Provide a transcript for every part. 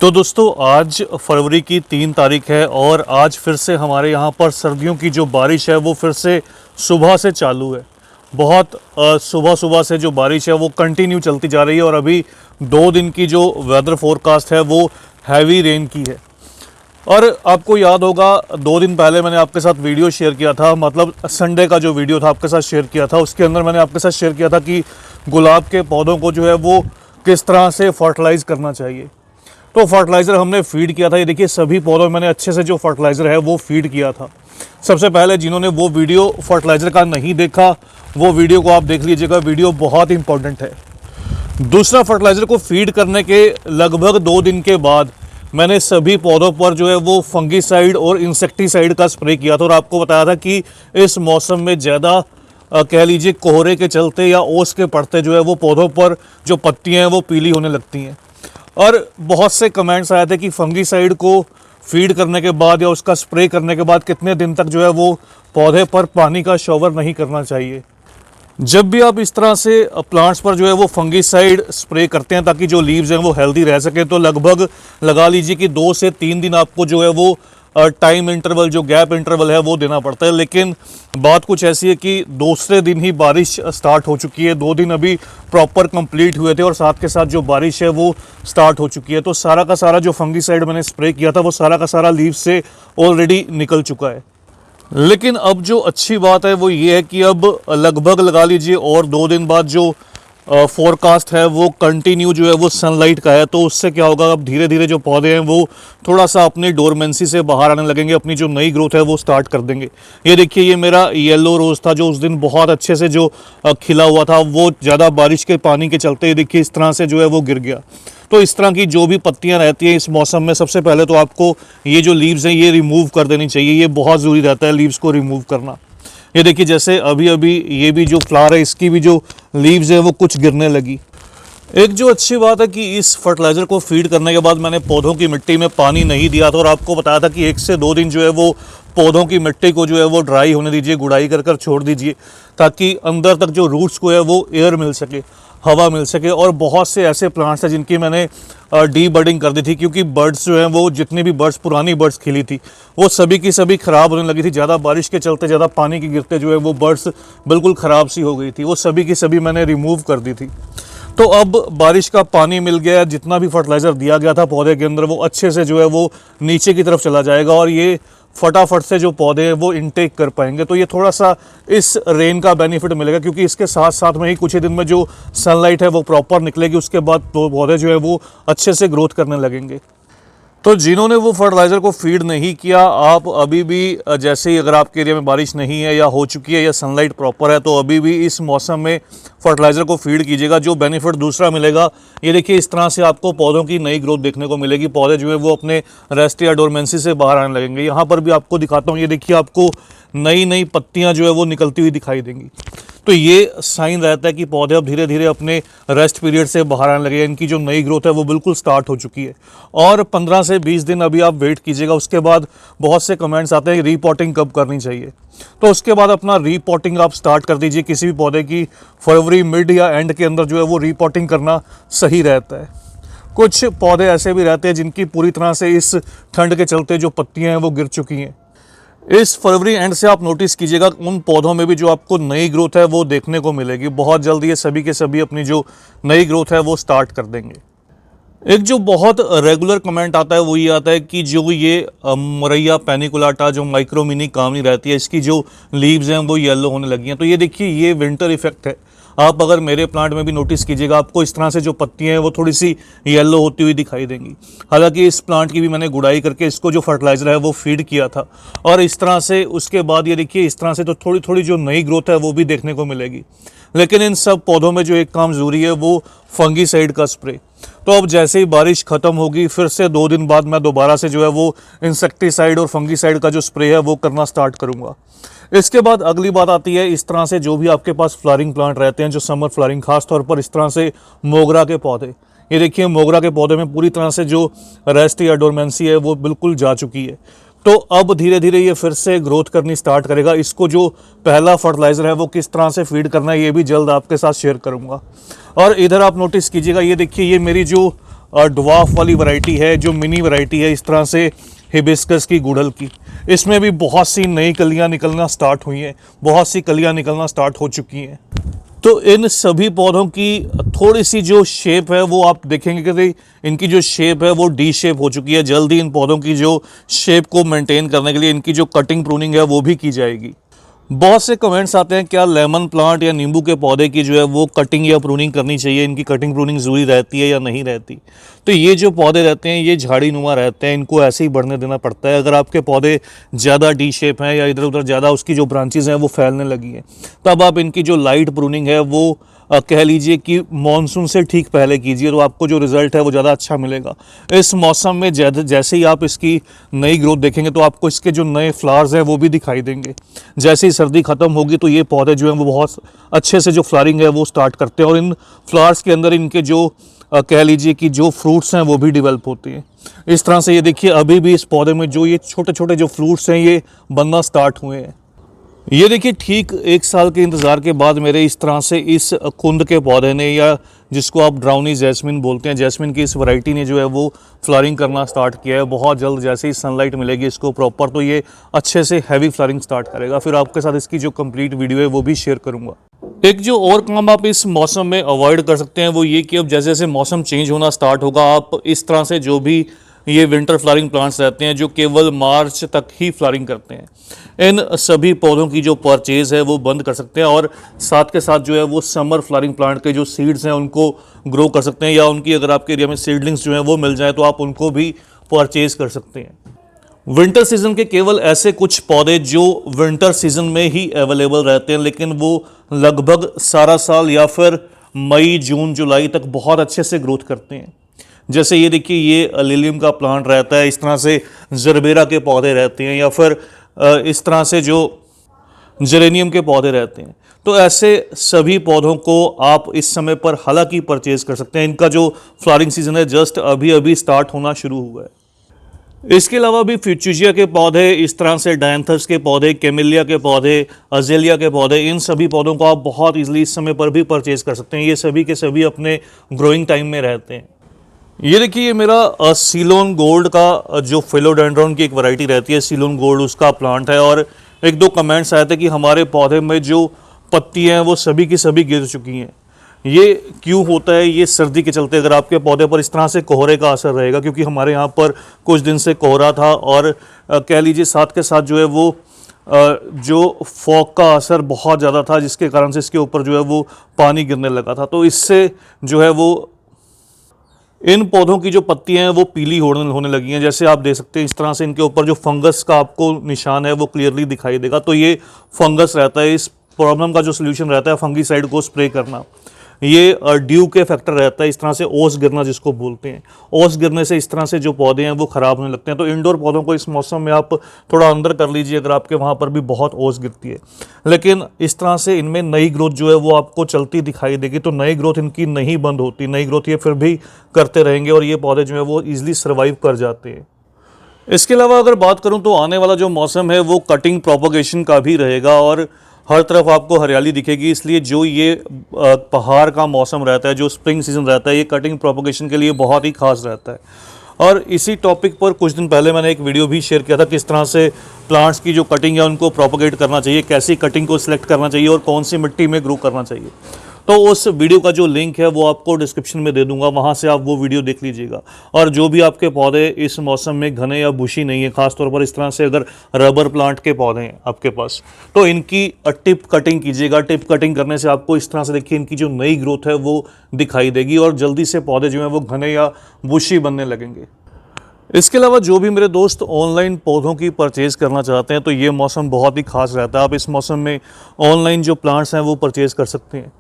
तो दोस्तों आज फरवरी की 3 तारीख है और आज फिर से हमारे यहाँ पर सर्दियों की जो बारिश है वो फिर से सुबह से चालू है। बहुत सुबह सुबह से जो बारिश है वो कंटिन्यू चलती जा रही है और अभी 2 दिन की जो वेदर फोरकास्ट है वो हैवी रेन की है। और आपको याद होगा 2 दिन पहले मैंने आपके साथ वीडियो शेयर किया था, मतलब संडे का जो वीडियो था आपके साथ शेयर किया था, उसके अंदर मैंने आपके साथ शेयर किया था कि गुलाब के पौधों को जो है वो किस तरह से फर्टिलाइज़ करना चाहिए। तो फर्टिलाइज़र हमने फीड किया था। ये देखिए सभी पौधों में मैंने अच्छे से जो फर्टिलाइज़र है वो फीड किया था। सबसे पहले जिन्होंने वो वीडियो फर्टिलाइज़र का नहीं देखा वो वीडियो को आप देख लीजिएगा, वीडियो बहुत इंपॉर्टेंट है। दूसरा, फर्टिलाइज़र को फीड करने के लगभग 2 दिन के बाद मैंने सभी पौधों पर जो है वो फंगीसाइड और इंसेक्टिसाइड का स्प्रे किया था और आपको बताया था कि इस मौसम में ज़्यादा कह लीजिए कोहरे के चलते या ओस के पड़ते जो है वो पौधों पर जो पत्तियाँ हैं वो पीली होने लगती हैं। और बहुत से कमेंट्स आए थे कि फंगीसाइड को फीड करने के बाद या उसका स्प्रे करने के बाद कितने दिन तक जो है वो पौधे पर पानी का शॉवर नहीं करना चाहिए। जब भी आप इस तरह से प्लांट्स पर जो है वो फंगीसाइड स्प्रे करते हैं ताकि जो लीव्स हैं वो हेल्दी रह सके, तो लगभग लगा लीजिए कि 2 से 3 दिन आपको जो है वो टाइम इंटरवल, जो गैप इंटरवल है वो देना पड़ता है। लेकिन बात कुछ ऐसी है कि दूसरे दिन ही बारिश स्टार्ट हो चुकी है। 2 दिन अभी प्रॉपर कंप्लीट हुए थे और साथ के साथ जो बारिश है वो स्टार्ट हो चुकी है। तो सारा का सारा जो फंगीसाइड मैंने स्प्रे किया था वो सारा का सारा लीव से ऑलरेडी निकल चुका है। लेकिन अब जो अच्छी बात है वो ये है कि अब लगभग लगा लीजिए और 2 दिन बाद जो फोरकास्ट है वो कंटिन्यू जो है वो सनलाइट का है। तो उससे क्या होगा, अब धीरे धीरे जो पौधे हैं वो थोड़ा सा अपनी डोरमेंसी से बाहर आने लगेंगे, अपनी जो नई ग्रोथ है वो स्टार्ट कर देंगे। ये देखिए, ये मेरा येलो रोज़ था जो उस दिन बहुत अच्छे से जो खिला हुआ था, वो ज़्यादा बारिश के पानी के चलते ये देखिए इस तरह से जो है वो गिर गया। तो इस तरह की जो भी पत्तियां रहती हैं इस मौसम में, सबसे पहले तो आपको ये जो लीव्स हैं ये रिमूव कर देनी चाहिए। ये बहुत ज़रूरी रहता है लीव्स को रिमूव करना। ये देखिए जैसे अभी अभी ये भी जो फ्लावर है इसकी भी जो लीव्स है वो कुछ गिरने लगी। एक जो अच्छी बात है कि इस फर्टिलाइज़र को फीड करने के बाद मैंने पौधों की मिट्टी में पानी नहीं दिया था और आपको बताया था कि 1 से 2 दिन जो है वो पौधों की मिट्टी को जो है वो ड्राई होने दीजिए, गुड़ाई कर कर छोड़ दीजिए ताकि अंदर तक जो रूट्स को है वो एयर मिल सके, हवा मिल सके। और बहुत से ऐसे प्लांट्स हैं जिनकी मैंने डी बर्डिंग कर दी थी क्योंकि बर्ड्स जो हैं वो, जितनी भी बर्ड्स पुरानी बर्ड्स खिली थी वो सभी की सभी ख़राब होने लगी थी। ज़्यादा बारिश के चलते, ज़्यादा पानी के गिरते जो है वो बर्ड्स बिल्कुल ख़राब सी हो गई थी, वो सभी की सभी मैंने रिमूव कर दी थी। तो अब बारिश का पानी मिल गया, जितना भी फर्टिलाइज़र दिया गया था पौधे के अंदर वो अच्छे से जो है वो नीचे की तरफ चला जाएगा और ये फटाफट से जो पौधे हैं वो इनटेक कर पाएंगे। तो ये थोड़ा सा इस रेन का बेनिफिट मिलेगा क्योंकि इसके साथ साथ में ही कुछ ही दिन में जो सनलाइट है वो प्रॉपर निकलेगी, उसके बाद तो पौधे जो है वो अच्छे से ग्रोथ करने लगेंगे। तो जिन्होंने वो फर्टिलाइज़र को फीड नहीं किया, आप अभी भी जैसे ही अगर आपके एरिया में बारिश नहीं है या हो चुकी है या सनलाइट प्रॉपर है तो अभी भी इस मौसम में फर्टिलाइज़र को फीड कीजिएगा। जो बेनिफिट दूसरा मिलेगा, ये देखिए इस तरह से आपको पौधों की नई ग्रोथ देखने को मिलेगी। पौधे जो है वो अपने रेस्ट या डोरमेंसी से बाहर आने लगेंगे। यहाँ पर भी आपको दिखाता हूँ, ये देखिए आपको नई नई पत्तियाँ जो है वो निकलती हुई दिखाई देंगी। तो ये साइन रहता है कि पौधे अब धीरे धीरे अपने रेस्ट पीरियड से बाहर आने लगे, इनकी जो नई ग्रोथ है वो बिल्कुल स्टार्ट हो चुकी है। और 15 से 20 दिन अभी आप वेट कीजिएगा। उसके बाद बहुत से कमेंट्स आते हैं रीपॉटिंग कब करनी चाहिए, तो उसके बाद अपना रीपॉटिंग आप स्टार्ट कर दीजिए। किसी भी पौधे की फरवरी मिड या एंड के अंदर जो है वो रीपॉटिंग करना सही रहता है। कुछ पौधे ऐसे भी रहते हैं जिनकी पूरी तरह से इस ठंड के चलते जो पत्तियाँ हैं वो गिर चुकी हैं। इस फरवरी एंड से आप नोटिस कीजिएगा उन पौधों में भी जो आपको नई ग्रोथ है वो देखने को मिलेगी। बहुत जल्दी ये सभी के सभी अपनी जो नई ग्रोथ है वो स्टार्ट कर देंगे। एक जो बहुत रेगुलर कमेंट आता है वो ये आता है कि जो ये मोरैया पैनिकुलाटा जो माइक्रो मिनी कामनी रहती है, इसकी जो लीव्स हैं वो येलो होने लगी हैं। तो ये देखिए ये विंटर इफेक्ट है। आप अगर मेरे प्लांट में भी नोटिस कीजिएगा आपको इस तरह से जो पत्तियां हैं वो थोड़ी सी येलो होती हुई दिखाई देंगी। हालांकि इस प्लांट की भी मैंने गुड़ाई करके इसको जो फर्टिलाइज़र है वो फीड किया था और इस तरह से उसके बाद ये देखिए इस तरह से तो थोड़ी थोड़ी जो नई ग्रोथ है वो भी देखने को मिलेगी। लेकिन इन सब पौधों में जो एक काम ज़रूरी है वो फंगीसाइड का स्प्रे। तो अब जैसे ही बारिश ख़त्म होगी फिर से 2 दिन बाद मैं दोबारा से जो है वो इंसेक्टिसाइड और फंगीसाइड का जो स्प्रे है वो करना स्टार्ट करूँगा। इसके बाद अगली बात आती है, इस तरह से जो भी आपके पास फ्लावरिंग प्लांट रहते हैं जो समर फ्लावरिंग, खास तौर पर इस तरह से मोगरा के पौधे, ये देखिए मोगरा के पौधे में पूरी तरह से जो रेस्ट या डोरमेंसी है वो बिल्कुल जा चुकी है। तो अब धीरे धीरे ये फिर से ग्रोथ करनी स्टार्ट करेगा। इसको जो पहला फर्टिलाइज़र है वो किस तरह से फीड करना है ये भी जल्द आपके साथ शेयर करूँगा। और इधर आप नोटिस कीजिएगा, ये देखिए ये मेरी जो ड्वार्फ वाली वैरायटी है, जो मिनी वैरायटी है इस तरह से हिबिस्कस की गुड़हल की, इसमें भी बहुत सी नई कलियां निकलना स्टार्ट हुई हैं, बहुत सी कलियां निकलना स्टार्ट हो चुकी हैं। तो इन सभी पौधों की थोड़ी सी जो शेप है वो आप देखेंगे कि इनकी जो शेप है वो डी शेप हो चुकी है। जल्दी इन पौधों की जो शेप को मेंटेन करने के लिए इनकी जो कटिंग प्रूनिंग है वो भी की जाएगी। बहुत से कमेंट्स आते हैं क्या लेमन प्लांट या नींबू के पौधे की जो है वो कटिंग या प्रूनिंग करनी चाहिए, इनकी कटिंग प्रूनिंग ज़रूरी रहती है या नहीं रहती। तो ये जो पौधे रहते हैं ये झाड़ी नुमा रहते हैं, इनको ऐसे ही बढ़ने देना पड़ता है। अगर आपके पौधे ज़्यादा डी शेप हैं या इधर उधर ज़्यादा उसकी जो ब्रांचेज़ हैं वो फैलने लगी हैं, तब आप इनकी जो लाइट प्रूनिंग है वो कह लीजिए कि मॉनसून से ठीक पहले कीजिए, तो आपको जो रिज़ल्ट है वो ज़्यादा अच्छा मिलेगा। इस मौसम में जैसे ही आप इसकी नई ग्रोथ देखेंगे तो आपको इसके जो नए फ्लावर्स हैं वो भी दिखाई देंगे। जैसे ही सर्दी ख़त्म होगी तो ये पौधे जो हैं वो बहुत अच्छे से जो फ्लावरिंग है वो स्टार्ट करते हैं, और इन फ्लावर्स के अंदर इनके जो कह लीजिए कि जो फ्रूट्स हैं वो भी डेवलप होते हैं। इस तरह से ये देखिए अभी भी इस पौधे में जो ये छोटे छोटे जो फ्रूट्स हैं ये बनना स्टार्ट हुए हैं। ये देखिए ठीक 1 साल के इंतज़ार के बाद मेरे इस तरह से इस कुंद के पौधे ने, या जिसको आप ड्राउनी जैस्मिन बोलते हैं, जैस्मिन की इस वैरायटी ने जो है वो फ्लावरिंग करना स्टार्ट किया है। बहुत जल्द जैसे ही सनलाइट मिलेगी इसको प्रॉपर तो ये अच्छे से हैवी फ्लावरिंग स्टार्ट करेगा। फिर आपके साथ इसकी जो कंप्लीट वीडियो है वो भी शेयर करूँगा। एक जो और काम आप इस मौसम में अवॉइड कर सकते हैं वो ये कि अब जैसे जैसे मौसम चेंज होना स्टार्ट होगा, आप इस तरह से जो भी ये विंटर फ्लावरिंग प्लांट्स रहते हैं जो केवल मार्च तक ही फ्लावरिंग करते हैं, इन सभी पौधों की जो परचेज़ है वो बंद कर सकते हैं, और साथ के साथ जो है वो समर फ्लावरिंग प्लांट के जो सीड्स हैं उनको ग्रो कर सकते हैं, या उनकी अगर आपके एरिया में सीडलिंग्स जो हैं वो मिल जाए तो आप उनको भी परचेज़ कर सकते हैं। विंटर सीजन के केवल ऐसे कुछ पौधे जो विंटर सीजन में ही अवेलेबल रहते हैं, लेकिन वो लगभग सारा साल या फिर मई जून जुलाई तक बहुत अच्छे से ग्रोथ करते हैं। जैसे ये देखिए ये लिलियम का प्लांट रहता है, इस तरह से जरबेरा के पौधे रहते हैं, या फिर इस तरह से जो जेरेनियम के पौधे रहते हैं। तो ऐसे सभी पौधों को आप इस समय पर हालांकि परचेज कर सकते हैं। इनका जो फ्लावरिंग सीजन है जस्ट अभी अभी स्टार्ट होना शुरू हुआ है। इसके अलावा भी फ्यूचुजिया के पौधे, इस तरह से डायंथस के पौधे, कैमिलिया के पौधे, अजेलिया के पौधे, इन सभी पौधों को आप बहुत इजीली इस समय पर भी परचेज कर सकते हैं। ये सभी के सभी अपने ग्रोइंग टाइम में रहते हैं। ये देखिए ये मेरा सीलोन गोल्ड का जो फिलोडेंड्रॉन की एक वैरायटी रहती है, सीलोन गोल्ड उसका प्लांट है, और 1-2 कमेंट्स आए थे कि हमारे पौधे में जो पत्तियां हैं वो सभी की सभी गिर चुकी हैं। ये क्यों होता है? ये सर्दी के चलते अगर आपके पौधे पर इस तरह से कोहरे का असर रहेगा, क्योंकि हमारे यहाँ पर कुछ दिन से कोहरा था, और कह लीजिए साथ के साथ जो है वो जो फॉग का असर बहुत ज़्यादा था, जिसके कारण से इसके ऊपर जो है वो पानी गिरने लगा था। तो इससे जो है वो इन पौधों की जो पत्तियां हैं वो पीली होने लगी हैं। जैसे आप देख सकते हैं इस तरह से इनके ऊपर जो फंगस का आपको निशान है वो क्लियरली दिखाई देगा। तो ये फंगस रहता है। इस प्रॉब्लम का जो सोल्यूशन रहता है फंगीसाइड को स्प्रे करना। ये ड्यू के फैक्टर रहता है, इस तरह से ओस गिरना जिसको बोलते हैं। ओस गिरने से इस तरह से जो पौधे हैं वो ख़राब होने लगते हैं। तो इंडोर पौधों को इस मौसम में आप थोड़ा अंदर कर लीजिए अगर आपके वहाँ पर भी बहुत ओस गिरती है। लेकिन इस तरह से इनमें नई ग्रोथ जो है वो आपको चलती दिखाई देगी। तो नई ग्रोथ इनकी नहीं बंद होती, नई ग्रोथ ये फिर भी करते रहेंगे, और ये पौधे जो है वो ईजिली सर्वाइव कर जाते हैं। इसके अलावा अगर बात करूँ तो आने वाला जो मौसम है वो कटिंग प्रोपोगेशन का भी रहेगा, और हर तरफ आपको हरियाली दिखेगी। इसलिए जो ये पहाड़ का मौसम रहता है, जो स्प्रिंग सीजन रहता है, ये कटिंग प्रोपोगेशन के लिए बहुत ही खास रहता है। और इसी टॉपिक पर कुछ दिन पहले मैंने एक वीडियो भी शेयर किया था, किस तरह से प्लांट्स की जो कटिंग है उनको प्रोपोगेट करना चाहिए, कैसी कटिंग को सिलेक्ट करना चाहिए और कौन सी मिट्टी में ग्रो करना चाहिए। तो उस वीडियो का जो लिंक है वो आपको डिस्क्रिप्शन में दे दूंगा, वहाँ से आप वो वीडियो देख लीजिएगा। और जो भी आपके पौधे इस मौसम में घने या बुशी नहीं है, खासतौर पर इस तरह से अगर रबर प्लांट के पौधे हैं आपके पास, तो इनकी टिप कटिंग कीजिएगा। टिप कटिंग करने से आपको इस तरह से देखिए इनकी जो नई ग्रोथ है वो दिखाई देगी, और जल्दी से पौधे जो हैं वो घने या बुशी बनने लगेंगे। इसके अलावा जो भी मेरे दोस्त ऑनलाइन पौधों की परचेज़ करना चाहते हैं, तो ये मौसम बहुत ही खास रहता है। आप इस मौसम में ऑनलाइन जो प्लांट्स हैं वो परचेज़ कर सकते हैं।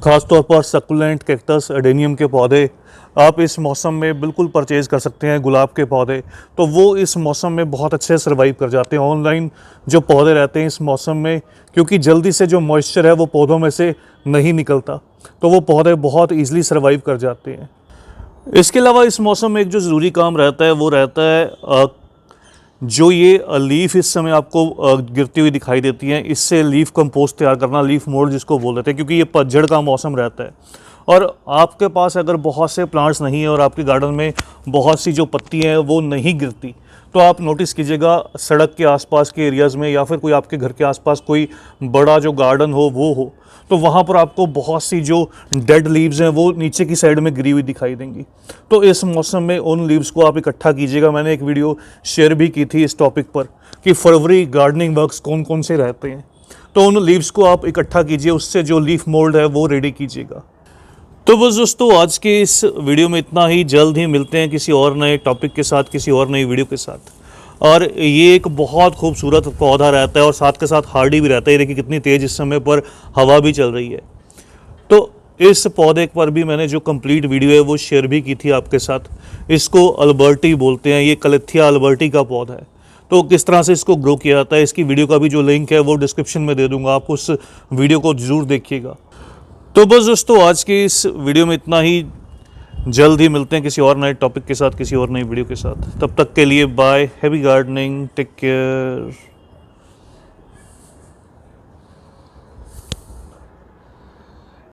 ख़ासतौर पर सक्कुलेंट, कैक्टस, एडेनियम के पौधे आप इस मौसम में बिल्कुल परचेज़ कर सकते हैं। गुलाब के पौधे तो वो इस मौसम में बहुत अच्छे से सर्वाइव कर जाते हैं। ऑनलाइन जो पौधे रहते हैं इस मौसम में, क्योंकि जल्दी से जो मॉइस्चर है वो पौधों में से नहीं निकलता, तो वो पौधे बहुत ईजिली सर्वाइव कर जाते हैं। इसके अलावा इस मौसम में एक जो ज़रूरी काम रहता है वो रहता है जो ये लीफ इस समय आपको गिरती हुई दिखाई देती हैं, इससे लीफ कंपोस्ट तैयार करना, लीफ मोल्ड जिसको बोल देते हैं, क्योंकि ये पतझड़ का मौसम रहता है। और आपके पास अगर बहुत से प्लांट्स नहीं है और आपके गार्डन में बहुत सी जो पत्तियां हैं वो नहीं गिरती, तो आप नोटिस कीजिएगा सड़क के आसपास के एरियाज़ में या फिर कोई आपके घर के आसपास कोई बड़ा जो गार्डन हो वो हो, तो वहाँ पर आपको बहुत सी जो डेड लीव्स हैं वो नीचे की साइड में गिरी हुई दिखाई देंगी। तो इस मौसम में उन लीव्स को आप इकट्ठा कीजिएगा। मैंने एक वीडियो शेयर भी की थी इस टॉपिक पर कि फरवरी गार्डनिंग वर्क्स कौन कौन से रहते हैं, तो उन लीव्स को आप इकट्ठा कीजिए, उससे जो लीफ मोल्ड है वो रेडी कीजिएगा। तो बस दोस्तों आज के इस वीडियो में इतना ही। जल्द ही मिलते हैं किसी और नए टॉपिक के साथ, किसी और नई वीडियो के साथ। और ये एक बहुत खूबसूरत पौधा रहता है और साथ के साथ हार्डी भी रहता है। देखिए कितनी तेज़ इस समय पर हवा भी चल रही है। तो इस पौधे पर भी मैंने जो कंप्लीट वीडियो है वो शेयर भी की थी आपके साथ। इसको अल्बर्टी बोलते हैं, ये कलेथिया अल्बर्टी का पौधा है। तो किस तरह से इसको ग्रो किया जाता है, इसकी वीडियो का भी जो लिंक है वो डिस्क्रिप्शन में दे दूंगा, आप उस वीडियो को ज़रूर देखिएगा। तो बस दोस्तों आज के इस वीडियो में इतना ही। जल्द ही मिलते हैं किसी और नए टॉपिक के साथ, किसी और नई वीडियो के साथ। तब तक के लिए bye, happy gardening, take care.